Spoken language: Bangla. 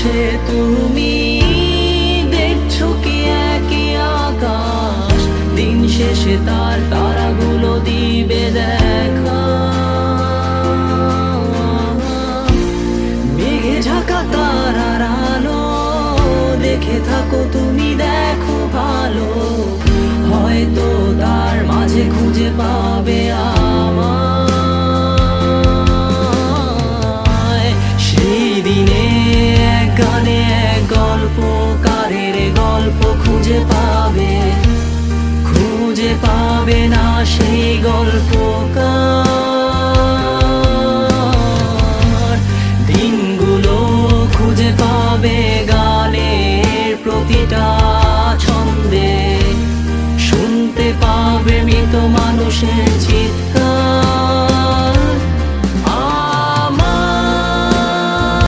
বসে তুমি দেখছো কি একই আকাশ, দিন শেষে তার তারাগুলো দিবে দেখা। মেঘে ঢাকা তারার আলো দেখে থাকো তুমি, দেখো ভালো, হয়তো তার মাঝে খুঁজে পাবে আমায়। সেই দিনে এক গানে এক গল্পকারের গল্প খুঁজে পাবে, খুঁজে পাবে না সেই গল্প